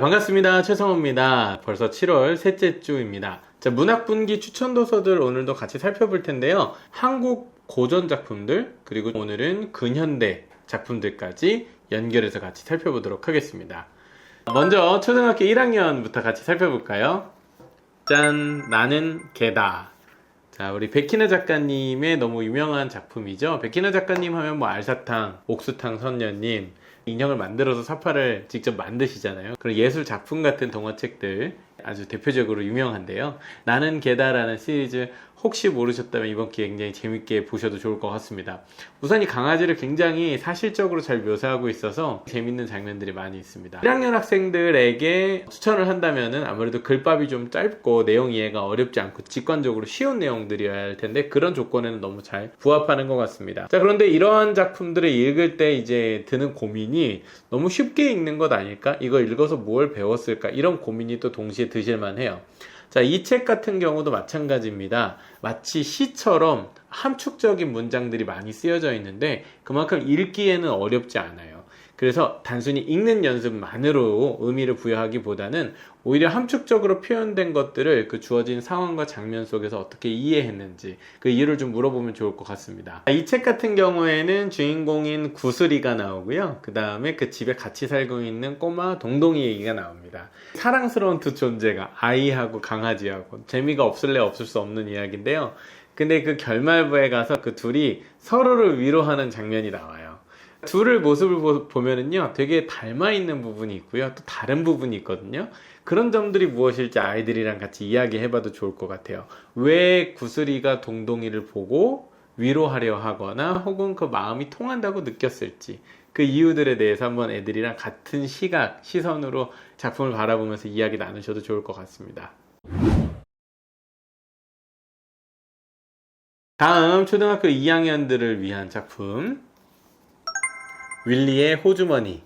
반갑습니다. 최성호입니다. 벌써 7월 셋째 주입니다. 문학분기 추천도서들 오늘도 같이 살펴볼 텐데요. 한국 고전 작품들, 그리고 오늘은 근현대 작품들까지 연결해서 같이 살펴보도록 하겠습니다. 먼저 초등학교 1학년부터 같이 살펴볼까요? 짠! 나는 개다. 우리 백희나 작가님의 너무 유명한 작품이죠. 백희나 작가님 하면 뭐 알사탕, 옥수탕 선녀님, 인형을 만들어서 사파를 직접 만드시잖아요. 그런 예술 작품 같은 동화책들 아주 대표적으로 유명한데요. 나는 개다라는 시리즈 혹시 모르셨다면 이번 기회에 굉장히 재밌게 보셔도 좋을 것 같습니다. 우선 이 강아지를 굉장히 사실적으로 잘 묘사하고 있어서 재밌는 장면들이 많이 있습니다. 1학년 학생들에게 추천을 한다면 아무래도 글밥이 좀 짧고 내용 이해가 어렵지 않고 직관적으로 쉬운 내용들이어야 할 텐데 그런 조건에는 너무 잘 부합하는 것 같습니다. 그런데 이러한 작품들을 읽을 때 이제 드는 고민이 너무 쉽게 읽는 것 아닐까? 이거 읽어서 뭘 배웠을까? 이런 고민이 또 동시에 드실만 해요. 이 책 같은 경우도 마찬가지입니다. 마치 시처럼 함축적인 문장들이 많이 쓰여져 있는데 그만큼 읽기에는 어렵지 않아요. 그래서 단순히 읽는 연습만으로 의미를 부여하기보다는 오히려 함축적으로 표현된 것들을 그 주어진 상황과 장면 속에서 어떻게 이해했는지 그 이유를 좀 물어보면 좋을 것 같습니다. 이 책 같은 경우에는 주인공인 구슬이가 나오고요. 그 다음에 그 집에 같이 살고 있는 꼬마 동동이 얘기가 나옵니다. 사랑스러운 두 존재가 아이하고 강아지하고 재미가 없을래 없을 수 없는 이야기인데요. 근데 그 결말부에 가서 그 둘이 서로를 위로하는 장면이 나와요. 둘의 모습을 보면은요 되게 닮아 있는 부분이 있고요 또 다른 부분이 있거든요. 그런 점들이 무엇일지 아이들이랑 같이 이야기해봐도 좋을 것 같아요. 왜 구슬이가 동동이를 보고 위로하려 하거나 혹은 그 마음이 통한다고 느꼈을지 그 이유들에 대해서 한번 애들이랑 같은 시선으로 작품을 바라보면서 이야기 나누셔도 좋을 것 같습니다. 다음 초등학교 2학년들을 위한 작품 윌리의 호주머니.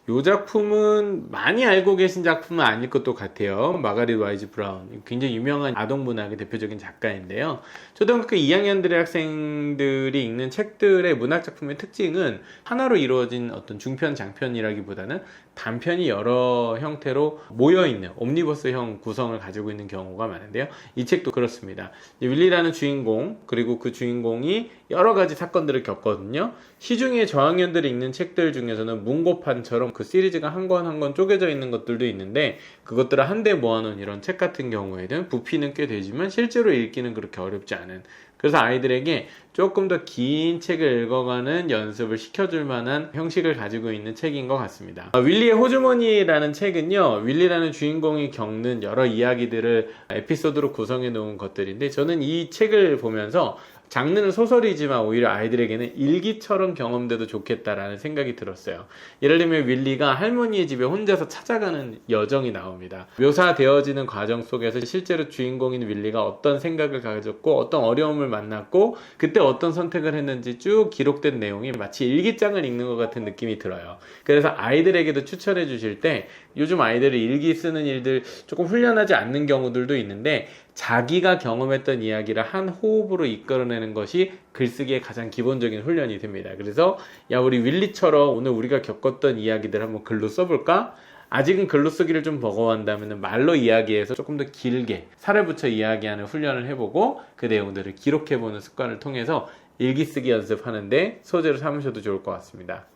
이 작품은 많이 알고 계신 작품은 아닐 것도 같아요. 마가릿 와이즈 브라운, 굉장히 유명한 아동문학의 대표적인 작가인데요. 초등학교 2학년들의 학생들이 읽는 책들의 문학작품의 특징은 하나로 이루어진 어떤 중편, 장편이라기보다는 단편이 여러 형태로 모여있는 옴니버스형 구성을 가지고 있는 경우가 많은데요. 이 책도 그렇습니다. 윌리라는 주인공, 그리고 그 주인공이 여러 가지 사건들을 겪거든요. 시중에 저학년들이 읽는 책들 중에서는 문고판처럼 그 시리즈가 한 권 한 권 쪼개져 있는 것들도 있는데 그것들을 한데 모아놓은 이런 책 같은 경우에는 부피는 꽤 되지만 실제로 읽기는 그렇게 어렵지 않은, 그래서 아이들에게 조금 더 긴 책을 읽어가는 연습을 시켜줄 만한 형식을 가지고 있는 책인 것 같습니다. 윌리의 호주머니라는 책은요, 윌리라는 주인공이 겪는 여러 이야기들을 에피소드로 구성해 놓은 것들인데 저는 이 책을 보면서 장르는 소설이지만 오히려 아이들에게는 일기처럼 경험돼도 좋겠다라는 생각이 들었어요. 예를 들면 윌리가 할머니의 집에 혼자서 찾아가는 여정이 나옵니다. 묘사되어지는 과정 속에서 실제로 주인공인 윌리가 어떤 생각을 가졌고 어떤 어려움을 만났고 그때 어떤 선택을 했는지 쭉 기록된 내용이 마치 일기장을 읽는 것 같은 느낌이 들어요. 그래서 아이들에게도 추천해 주실 때 요즘 아이들이 일기 쓰는 일들 조금 훈련하지 않는 경우들도 있는데 자기가 경험했던 이야기를 한 호흡으로 이끌어내는 것이 글쓰기의 가장 기본적인 훈련이 됩니다. 그래서 우리 윌리처럼 오늘 우리가 겪었던 이야기들 한번 글로 써볼까? 아직은 글로 쓰기를 좀 버거워한다면 말로 이야기해서 조금 더 길게 살을 붙여 이야기하는 훈련을 해보고 그 내용들을 기록해보는 습관을 통해서 일기 쓰기 연습하는데 소재로 삼으셔도 좋을 것 같습니다.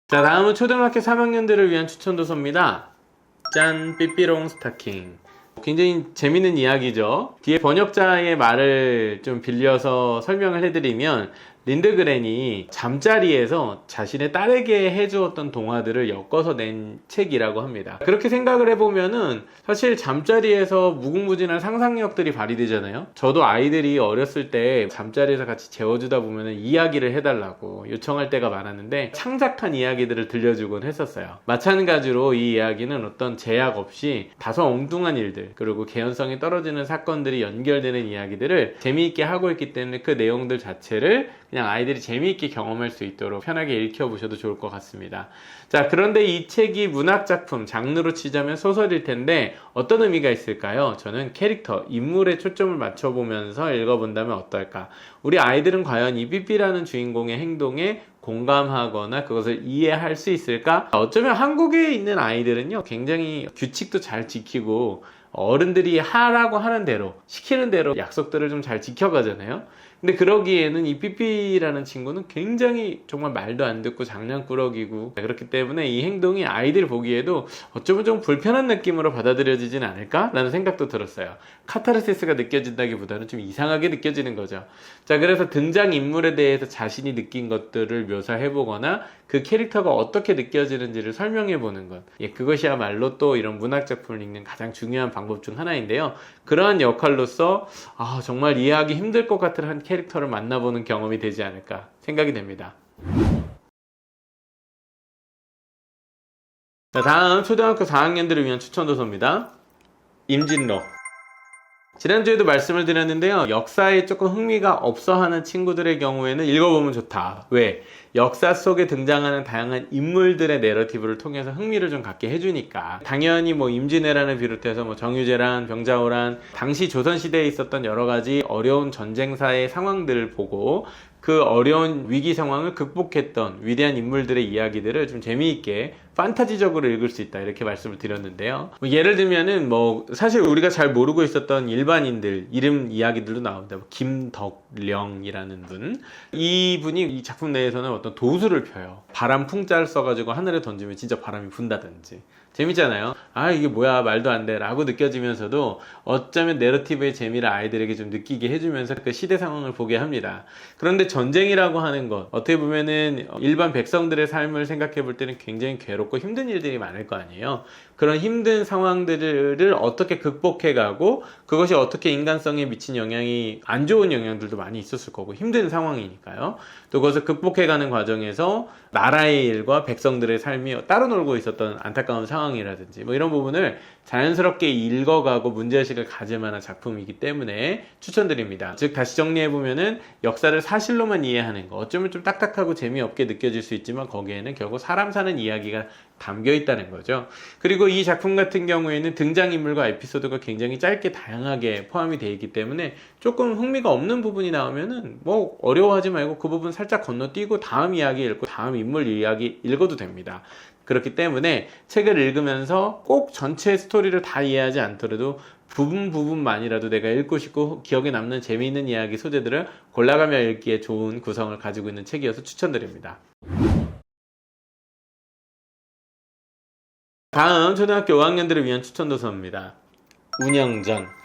다음은 초등학교 3학년들을 위한 추천도서입니다. 짠! 삐삐롱 스타킹. 굉장히 재밌는 이야기죠. 뒤에 번역자의 말을 좀 빌려서 설명을 해드리면 린드그렌이 잠자리에서 자신의 딸에게 해주었던 동화들을 엮어서 낸 책이라고 합니다. 그렇게 생각을 해보면은 사실 잠자리에서 무궁무진한 상상력들이 발휘되잖아요. 저도 아이들이 어렸을 때 잠자리에서 같이 재워주다 보면은 이야기를 해달라고 요청할 때가 많았는데 창작한 이야기들을 들려주곤 했었어요. 마찬가지로 이 이야기는 어떤 제약 없이 다소 엉뚱한 일들 그리고 개연성이 떨어지는 사건들이 연결되는 이야기들을 재미있게 하고 있기 때문에 그 내용들 자체를 그냥 아이들이 재미있게 경험할 수 있도록 편하게 읽혀보셔도 좋을 것 같습니다. 그런데 이 책이 문학작품, 장르로 치자면 소설일 텐데 어떤 의미가 있을까요? 저는 캐릭터, 인물에 초점을 맞춰보면서 읽어본다면 어떨까? 우리 아이들은 과연 이 삐삐라는 주인공의 행동에 공감하거나 그것을 이해할 수 있을까? 어쩌면 한국에 있는 아이들은요, 굉장히 규칙도 잘 지키고 어른들이 하라고 하는 대로, 시키는 대로 약속들을 좀 잘 지켜가잖아요. 근데 그러기에는 이 삐삐라는 친구는 굉장히 정말 말도 안 듣고 장난꾸러기고, 그렇기 때문에 이 행동이 아이들 보기에도 어쩌면 좀 불편한 느낌으로 받아들여지진 않을까? 라는 생각도 들었어요. 카타르시스가 느껴진다기보다는 좀 이상하게 느껴지는 거죠. 자, 그래서 등장인물에 대해서 자신이 느낀 것들을 묘사해보거나 그 캐릭터가 어떻게 느껴지는지를 설명해보는 것. 예, 그것이야말로 또 이런 문학작품을 읽는 가장 중요한 방법 중 하나인데요. 그러한 역할로서 정말 이해하기 힘들 것 같은 한 캐릭터를 만나보는 경험이 되지 않을까 생각이 됩니다. 자, 다음 초등학교 4학년들을 위한 추천 도서입니다. 임진록. 지난주에도 말씀을 드렸는데요. 역사에 조금 흥미가 없어 하는 친구들의 경우에는 읽어보면 좋다. 왜? 역사 속에 등장하는 다양한 인물들의 내러티브를 통해서 흥미를 좀 갖게 해주니까. 당연히 뭐 임진왜란을 비롯해서 뭐 정유재란, 병자호란, 당시 조선시대에 있었던 여러 가지 어려운 전쟁사의 상황들을 보고 그 어려운 위기 상황을 극복했던 위대한 인물들의 이야기들을 좀 재미있게 판타지적으로 읽을 수 있다, 이렇게 말씀을 드렸는데요. 예를 들면은 사실 우리가 잘 모르고 있었던 일반인들 이름 이야기들도 나옵니다. 김덕령이라는 분, 이분이 이 작품 내에서는 어떤 도수를 펴요. 바람 풍자를 써가지고 하늘에 던지면 진짜 바람이 분다든지. 재밌잖아요. 이게 뭐야, 말도 안 돼 라고 느껴지면서도 어쩌면 내러티브의 재미를 아이들에게 좀 느끼게 해주면서 그 시대 상황을 보게 합니다. 그런데 전쟁이라고 하는 것, 어떻게 보면은 일반 백성들의 삶을 생각해 볼 때는 굉장히 괴롭고 힘든 일들이 많을 거 아니에요. 그런 힘든 상황들을 어떻게 극복해 가고 그것이 어떻게 인간성에 미친 영향이, 안 좋은 영향들도 많이 있었을 거고 힘든 상황이니까요. 또 그것을 극복해 가는 과정에서 나라의 일과 백성들의 삶이 따로 놀고 있었던 안타까운 상황이라든지 뭐 이런 부분을 자연스럽게 읽어가고 문제의식을 가질 만한 작품이기 때문에 추천드립니다. 즉, 다시 정리해보면은 역사를 사실로만 이해하는 거, 어쩌면 좀 딱딱하고 재미없게 느껴질 수 있지만 거기에는 결국 사람 사는 이야기가 담겨 있다는 거죠. 그리고 이 작품 같은 경우에는 등장인물과 에피소드가 굉장히 짧게 다양하게 포함이 되어 있기 때문에 조금 흥미가 없는 부분이 나오면은 뭐 어려워하지 말고 그 부분 살짝 건너뛰고 다음 이야기 읽고 다음 인물 이야기 읽어도 됩니다. 그렇기 때문에 책을 읽으면서 꼭 전체 스토리를 다 이해하지 않더라도 부분만이라도 내가 읽고 싶고 기억에 남는 재미있는 이야기 소재들을 골라가며 읽기에 좋은 구성을 가지고 있는 책이어서 추천드립니다. 다음 초등학교 5학년들을 위한 추천 도서입니다. 운영전.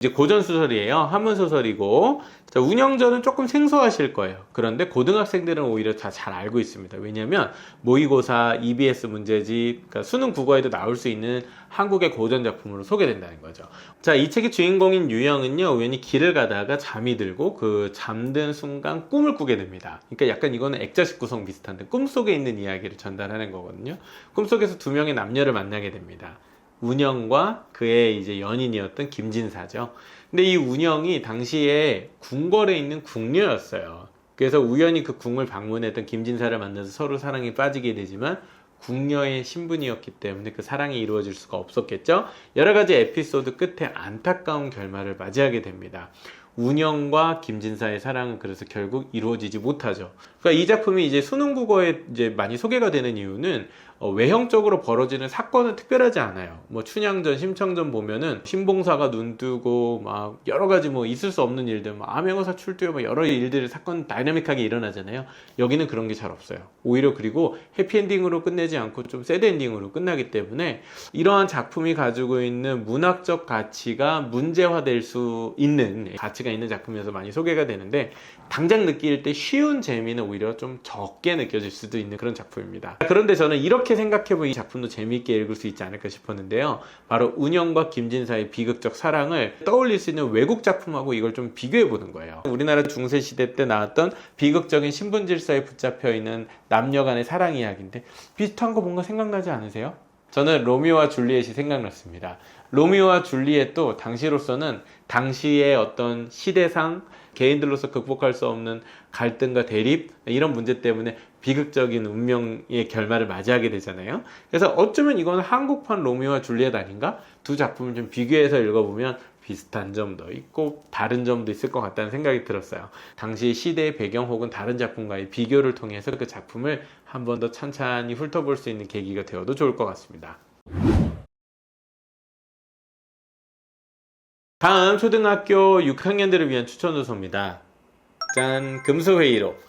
이제 고전소설이에요. 한문소설이고, 자, 운영전은 조금 생소하실 거예요. 그런데 고등학생들은 오히려 다 잘 알고 있습니다. 왜냐면 모의고사, EBS 문제집, 그러니까 수능 국어에도 나올 수 있는 한국의 고전작품으로 소개된다는 거죠. 자, 이 책의 주인공인 유영은요, 우연히 길을 가다가 잠이 들고 그 잠든 순간 꿈을 꾸게 됩니다. 그러니까 약간 이거는 액자식 구성 비슷한데 꿈속에 있는 이야기를 전달하는 거거든요. 꿈속에서 두 명의 남녀를 만나게 됩니다. 운영과 그의 이제 연인이었던 김진사죠. 근데 이 운영이 당시에 궁궐에 있는 궁녀였어요. 그래서 우연히 그 궁을 방문했던 김진사를 만나서 서로 사랑에 빠지게 되지만 궁녀의 신분이었기 때문에 그 사랑이 이루어질 수가 없었겠죠. 여러 가지 에피소드 끝에 안타까운 결말을 맞이하게 됩니다. 운영과 김진사의 사랑은 그래서 결국 이루어지지 못하죠. 그러니까 이 작품이 이제 수능 국어에 이제 많이 소개가 되는 이유는 외형적으로 벌어지는 사건은 특별하지 않아요. 뭐 춘향전, 심청전 보면은 신봉사가 눈 뜨고 막 여러 가지 뭐 있을 수 없는 일들, 뭐 암행어사 출두요, 뭐 여러 일들이 사건 다이나믹하게 일어나잖아요. 여기는 그런 게 잘 없어요. 오히려 그리고 해피엔딩으로 끝내지 않고 좀 새드 엔딩으로 끝나기 때문에 이러한 작품이 가지고 있는 문학적 가치가 문제화될 수 있는 가치가 있는 작품이어서 많이 소개가 되는데, 당장 느낄 때 쉬운 재미는 오히려 좀 적게 느껴질 수도 있는 그런 작품입니다. 그런데 저는 이렇게 생각해보면 이 작품도 재미있게 읽을 수 있지 않을까 싶었는데요. 바로 운영과 김진사의 비극적 사랑을 떠올릴 수 있는 외국 작품하고 이걸 좀 비교해보는 거예요. 우리나라 중세시대 때 나왔던 비극적인 신분질서에 붙잡혀있는 남녀 간의 사랑 이야기인데 비슷한 거 뭔가 생각나지 않으세요? 저는 로미오와 줄리엣이 생각났습니다. 로미오와 줄리엣도 당시로서는 당시의 어떤 시대상, 개인들로서 극복할 수 없는 갈등과 대립, 이런 문제 때문에 비극적인 운명의 결말을 맞이하게 되잖아요. 그래서 어쩌면 이건 한국판 로미오와 줄리엣 아닌가? 두 작품을 좀 비교해서 읽어보면 비슷한 점도 있고 다른 점도 있을 것 같다는 생각이 들었어요. 당시 시대의 배경 혹은 다른 작품과의 비교를 통해서 그 작품을 한 번 더 찬찬히 훑어볼 수 있는 계기가 되어도 좋을 것 같습니다. 다음 초등학교 6학년들을 위한 추천 도서입니다. 짠! 금수회의록.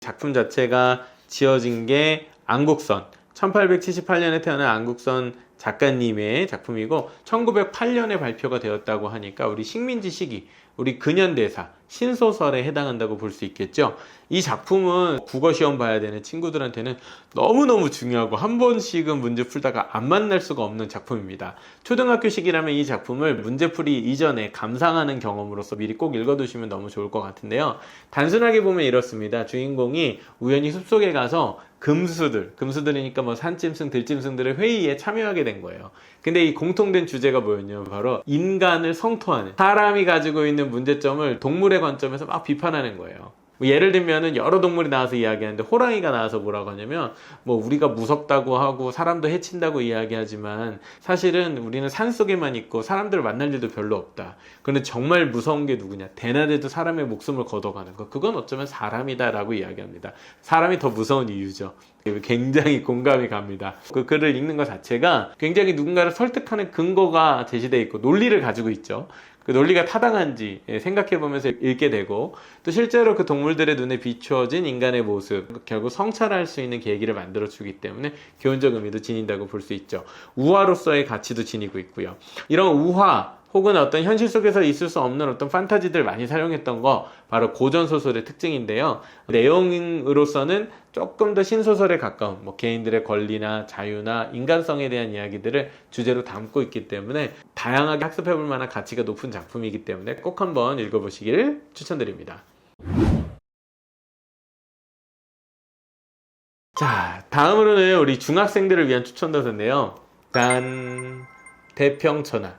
작품 자체가 지어진 게 안국선, 1878년에 태어난 안국선 작가님의 작품이고 1908년에 발표가 되었다고 하니까 우리 식민지 시기, 우리 근현대사, 신소설에 해당한다고 볼 수 있겠죠. 이 작품은 국어시험 봐야 되는 친구들한테는 너무너무 중요하고 한 번씩은 문제 풀다가 안 만날 수가 없는 작품입니다. 초등학교 시기라면 이 작품을 문제풀이 이전에 감상하는 경험으로서 미리 꼭 읽어두시면 너무 좋을 것 같은데요. 단순하게 보면 이렇습니다. 주인공이 우연히 숲속에 가서 금수들이니까 뭐 산짐승, 들짐승들의 회의에 참여하게 된 거예요. 근데 이 공통된 주제가 뭐였냐면 바로 인간을 성토하는, 사람이 가지고 있는 문제점을 동물의 관점에서 막 비판하는 거예요. 예를 들면은 여러 동물이 나와서 이야기하는데 호랑이가 나와서 뭐라고 하냐면 뭐 우리가 무섭다고 하고 사람도 해친다고 이야기하지만 사실은 우리는 산속에만 있고 사람들을 만날 일도 별로 없다. 그런데 정말 무서운 게 누구냐? 대낮에도 사람의 목숨을 걷어가는 거. 그건 어쩌면 사람이다 라고 이야기합니다. 사람이 더 무서운 이유죠. 굉장히 공감이 갑니다. 그 글을 읽는 것 자체가 굉장히 누군가를 설득하는 근거가 제시되어 있고 논리를 가지고 있죠. 그 논리가 타당한지 생각해보면서 읽게 되고 또 실제로 그 동물들의 눈에 비추어진 인간의 모습, 결국 성찰할 수 있는 계기를 만들어주기 때문에 교훈적 의미도 지닌다고 볼 수 있죠. 우화로서의 가치도 지니고 있고요. 이런 우화 혹은 어떤 현실 속에서 있을 수 없는 어떤 판타지들 많이 사용했던 거 바로 고전소설의 특징인데요. 내용으로서는 조금 더 신소설에 가까운 뭐 개인들의 권리나 자유나 인간성에 대한 이야기들을 주제로 담고 있기 때문에 다양하게 학습해 볼 만한 가치가 높은 작품이기 때문에 꼭 한번 읽어보시길 추천드립니다. 자, 다음으로는 우리 중학생들을 위한 추천도서인데요. 짠! 대평천하.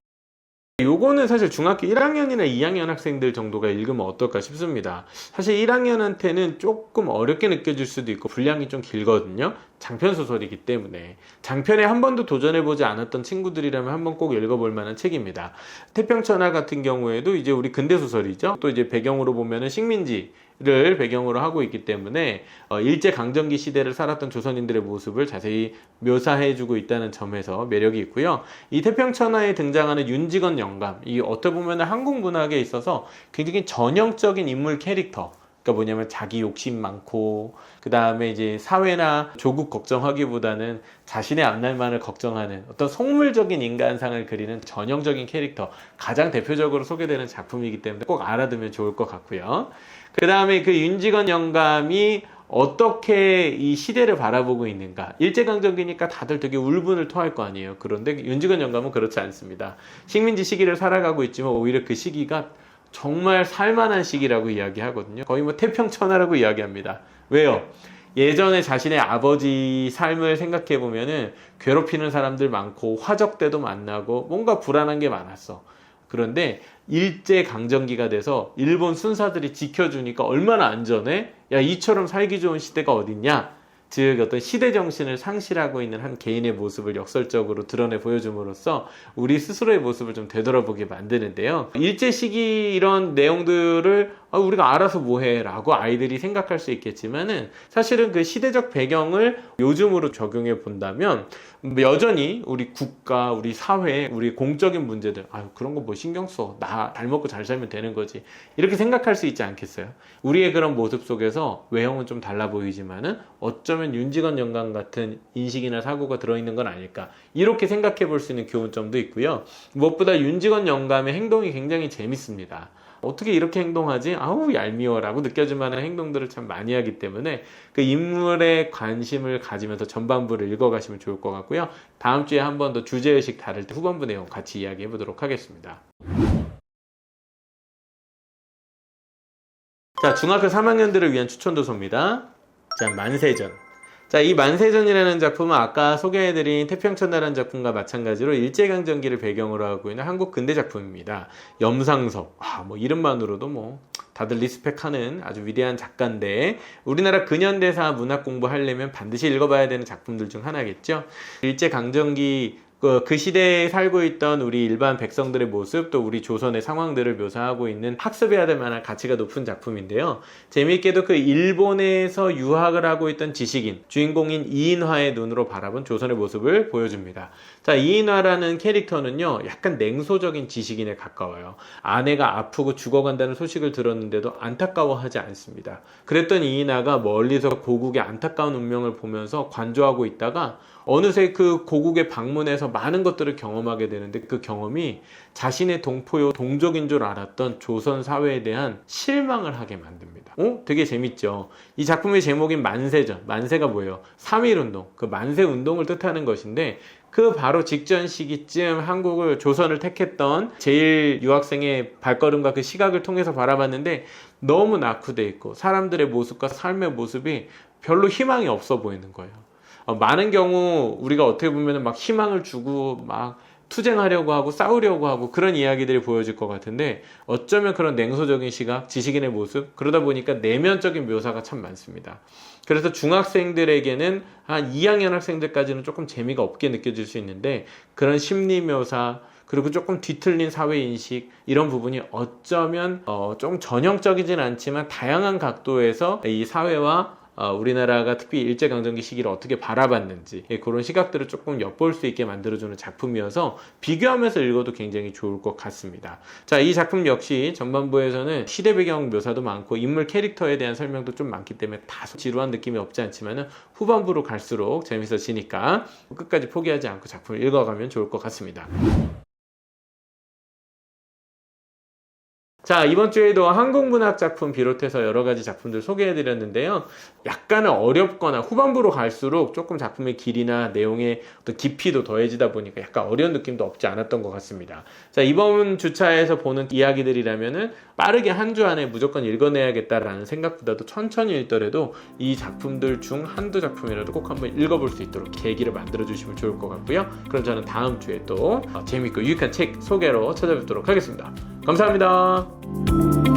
요거는 사실 중학교 1학년이나 2학년 학생들 정도가 읽으면 어떨까 싶습니다. 사실 1학년한테는 조금 어렵게 느껴질 수도 있고 분량이 좀 길거든요. 장편 소설이기 때문에 장편에 한 번도 도전해보지 않았던 친구들이라면 한번 꼭 읽어볼 만한 책입니다. 태평천하 같은 경우에도 이제 우리 근대 소설이죠. 또 이제 배경으로 보면은 식민지를 배경으로 하고 있기 때문에 일제강점기 시대를 살았던 조선인들의 모습을 자세히 묘사해주고 있다는 점에서 매력이 있고요. 이 태평천하에 등장하는 윤직원 영감, 이 어떻게 보면 한국 문학에 있어서 굉장히 전형적인 인물 캐릭터, 그러니까 뭐냐면 자기 욕심 많고 그 다음에 이제 사회나 조국 걱정하기보다는 자신의 앞날만을 걱정하는 어떤 속물적인 인간상을 그리는 전형적인 캐릭터, 가장 대표적으로 소개되는 작품이기 때문에 꼭 알아두면 좋을 것 같고요. 그 다음에 그 윤직원 영감이 어떻게 이 시대를 바라보고 있는가. 일제강점기니까 다들 되게 울분을 토할 거 아니에요. 그런데 윤직원 영감은 그렇지 않습니다. 식민지 시기를 살아가고 있지만 오히려 그 시기가 정말 살만한 시기라고 이야기하거든요. 거의 뭐 태평천하라고 이야기합니다. 왜요? 예전에 자신의 아버지 삶을 생각해 보면은 괴롭히는 사람들 많고 화적 때도 만나고 뭔가 불안한 게 많았어. 그런데 일제강점기가 돼서 일본 순사들이 지켜주니까 얼마나 안전해? 야, 이처럼 살기 좋은 시대가 어딨냐? 즉 어떤 시대 정신을 상실하고 있는 한 개인의 모습을 역설적으로 드러내 보여줌으로써 우리 스스로의 모습을 좀 되돌아보게 만드는데요. 일제 시기 이런 내용들을 우리가 알아서 뭐해 라고 아이들이 생각할 수 있겠지만은 사실은 그 시대적 배경을 요즘으로 적용해 본다면 여전히 우리 국가, 우리 사회, 우리 공적인 문제들 그런 거 뭐 신경 써. 나 잘 먹고 잘 살면 되는 거지. 이렇게 생각할 수 있지 않겠어요? 우리의 그런 모습 속에서 외형은 좀 달라 보이지만은 어쩌면 윤직원 영감 같은 인식이나 사고가 들어있는 건 아닐까. 이렇게 생각해 볼 수 있는 교훈점도 있고요. 무엇보다 윤직원 영감의 행동이 굉장히 재밌습니다. 어떻게 이렇게 행동하지? 아우 얄미워 라고 느껴질 만한 행동들을 참 많이 하기 때문에 그 인물에 관심을 가지면서 전반부를 읽어가시면 좋을 것 같고요. 다음 주에 한 번 더 주제의식 다룰 때 후반부 내용 같이 이야기해 보도록 하겠습니다. 자, 중학교 3학년들을 위한 추천도서입니다. 자, 만세전. 자, 이 만세전이라는 작품은 아까 소개해드린 태평천하라는 작품과 마찬가지로 일제강점기를 배경으로 하고 있는 한국 근대 작품입니다. 염상섭, 뭐 이름만으로도 뭐 다들 리스펙하는 아주 위대한 작가인데 우리나라 근현대사 문학 공부하려면 반드시 읽어봐야 되는 작품들 중 하나겠죠. 일제강점기 그 시대에 살고 있던 우리 일반 백성들의 모습, 또 우리 조선의 상황들을 묘사하고 있는 학습해야 될 만한 가치가 높은 작품인데요. 재미있게도 그 일본에서 유학을 하고 있던 지식인, 주인공인 이인화의 눈으로 바라본 조선의 모습을 보여줍니다. 자, 이인화라는 캐릭터는요, 약간 냉소적인 지식인에 가까워요. 아내가 아프고 죽어간다는 소식을 들었는데도 안타까워하지 않습니다. 그랬던 이인화가 멀리서 고국의 안타까운 운명을 보면서 관조하고 있다가 어느새 그 고국에 방문해서 많은 것들을 경험하게 되는데, 그 경험이 자신의 동포요 동족인 줄 알았던 조선 사회에 대한 실망을 하게 만듭니다. 되게 재밌죠. 이 작품의 제목인 만세죠. 만세가 뭐예요? 3.1운동, 그 만세운동을 뜻하는 것인데, 그 바로 직전 시기쯤 한국을, 조선을 택했던 제1 유학생의 발걸음과 그 시각을 통해서 바라봤는데 너무 낙후돼 있고 사람들의 모습과 삶의 모습이 별로 희망이 없어 보이는 거예요. 많은 경우 우리가 어떻게 보면 막 희망을 주고 막 투쟁하려고 하고 싸우려고 하고 그런 이야기들이 보여질 것 같은데, 어쩌면 그런 냉소적인 시각, 지식인의 모습, 그러다 보니까 내면적인 묘사가 참 많습니다. 그래서 중학생들에게는 한 2학년 학생들까지는 조금 재미가 없게 느껴질 수 있는데, 그런 심리 묘사, 그리고 조금 뒤틀린 사회인식, 이런 부분이 어쩌면 좀 전형적이진 않지만 다양한 각도에서 이 사회와 우리나라가 특히 일제강점기 시기를 어떻게 바라봤는지, 그런 시각들을 조금 엿볼 수 있게 만들어주는 작품이어서 비교하면서 읽어도 굉장히 좋을 것 같습니다. 자, 이 작품 역시 전반부에서는 시대 배경 묘사도 많고 인물 캐릭터에 대한 설명도 좀 많기 때문에 다소 지루한 느낌이 없지 않지만 후반부로 갈수록 재밌어지니까 끝까지 포기하지 않고 작품을 읽어가면 좋을 것 같습니다. 자, 이번 주에도 한국 문학 작품 비롯해서 여러 가지 작품들 소개해드렸는데요. 약간은 어렵거나 후반부로 갈수록 조금 작품의 길이나 내용의 어떤 깊이도 더해지다 보니까 약간 어려운 느낌도 없지 않았던 것 같습니다. 자, 이번 주차에서 보는 이야기들이라면은 빠르게 한 주 안에 무조건 읽어내야겠다라는 생각보다도 천천히 읽더라도 이 작품들 중 한두 작품이라도 꼭 한번 읽어볼 수 있도록 계기를 만들어주시면 좋을 것 같고요. 그럼 저는 다음 주에 또 재밌고 유익한 책 소개로 찾아뵙도록 하겠습니다. 감사합니다.